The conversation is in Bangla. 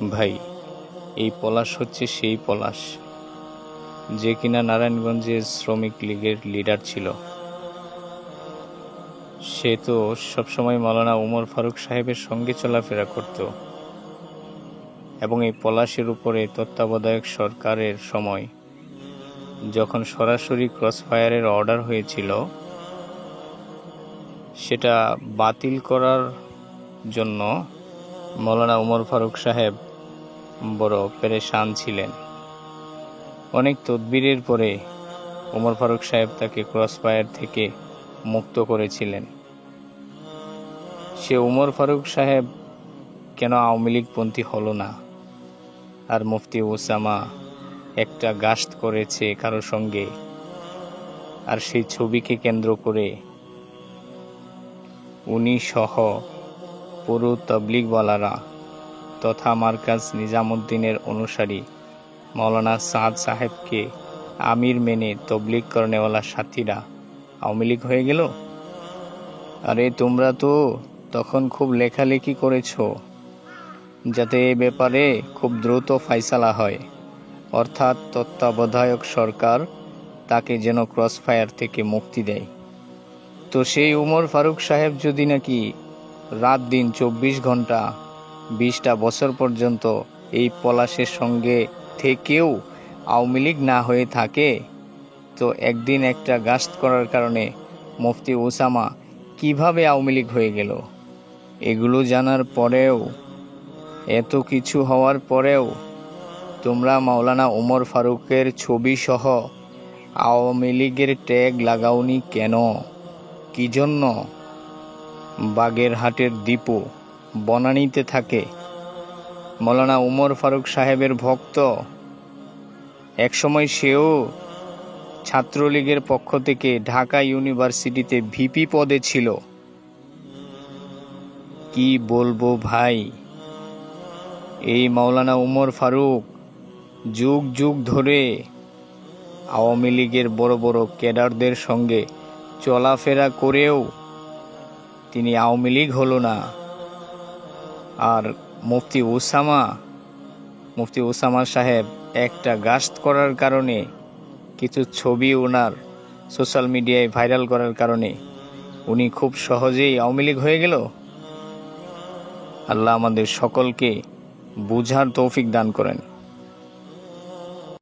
ভাই, এই পলাশ হচ্ছে সেই পলাশ যে কিনা নারায়ণগঞ্জের শ্রমিক লীগের লিডার ছিল। সে তো সবসময় মাওলানা উমর ফারুক সাহেবের সঙ্গে চলাফেরা করত এবং এই পলাশের উপরে তত্ত্বাবধায়ক সরকারের সময় যখন সরাসরি ক্রসফায়ারের অর্ডার হয়েছিল, সেটা বাতিল করার জন্য মাওলানা উমর ফারুক সাহেব বড় পেরেশান ছিলেন। অনেক তদবিরের পরে উমর ফারুক সাহেব তাকে ক্রসফায়ার থেকে মুক্ত করেছিলেন। সে উমর ফারুক সাহেব কেন আওয়ামী লীগপন্থী হলো না, আর মুফতি ওসামা একটা গাস্ত করেছে কারো সঙ্গে, আর সেই ছবিকে কেন্দ্র করে উনি সহ পুরো তবলিগওয়ালারা তথা মার্কাজ নিজামুদ্দিনের অনুসারী মাওলানা সাদ সাহেবকে আমির মেনে তবলিগ করনেওয়ালা সাথীরা আওয়ামী লীগ হয়ে গেল। আরে তোমরা তো তখন খুব লেখালেখি করেছ যাতে এ ব্যাপারে খুব দ্রুত ফাইসালা হয়, অর্থাৎ তত্ত্বাবধায়ক সরকার তাকে যেন ক্রসফায়ার থেকে মুক্তি দেয়। তো সেই উমর ফারুক সাহেব যদি নাকি রাত দিন 24 ঘন্টা 20টা বছর পর্যন্ত এই পলাশের সঙ্গে থেকেও আওয়ামী লীগ না হয়ে থাকে, তো একদিন একটা গাস্ত করার কারণে মুফতি ওসামা কিভাবে আওয়ামী লীগ হয়ে গেল? এগুলো জানার পরেও, এত কিছু হওয়ার পরেও তোমরা মাওলানা উমর ফারুকের ছবি সহ আওয়ামী লীগের ট্যাগ লাগাওনি কেন? কি জন্য? বাগেরহাটের দীপু বনানীতে থাকে, মাওলানা উমর ফারুক সাহেবের ভক্ত। একসময় সেও ছাত্রলীগের পক্ষ থেকে ঢাকা ইউনিভার্সিটিতে ভিপি পদে ছিল। কি বলবো ভাই, এই মাওলানা উমর ফারুক যুগ যুগ ধরে আওয়ামী লীগের বড় বড় ক্যাডারদের সঙ্গে চলাফেরা করেও তিনি আওয়ামী লীগ হলো না। আর মুফতি ওসামা সাহেব একটা গাস্ত করার কারণে, কিছু ছবি ওনার সোশ্যাল মিডিয়ায় ভাইরাল করার কারণে উনি খুব সহজেই আওয়ামী লীগ হয়ে গেল। আল্লাহ আমাদের সকলকে বুঝার তৌফিক দান করেন।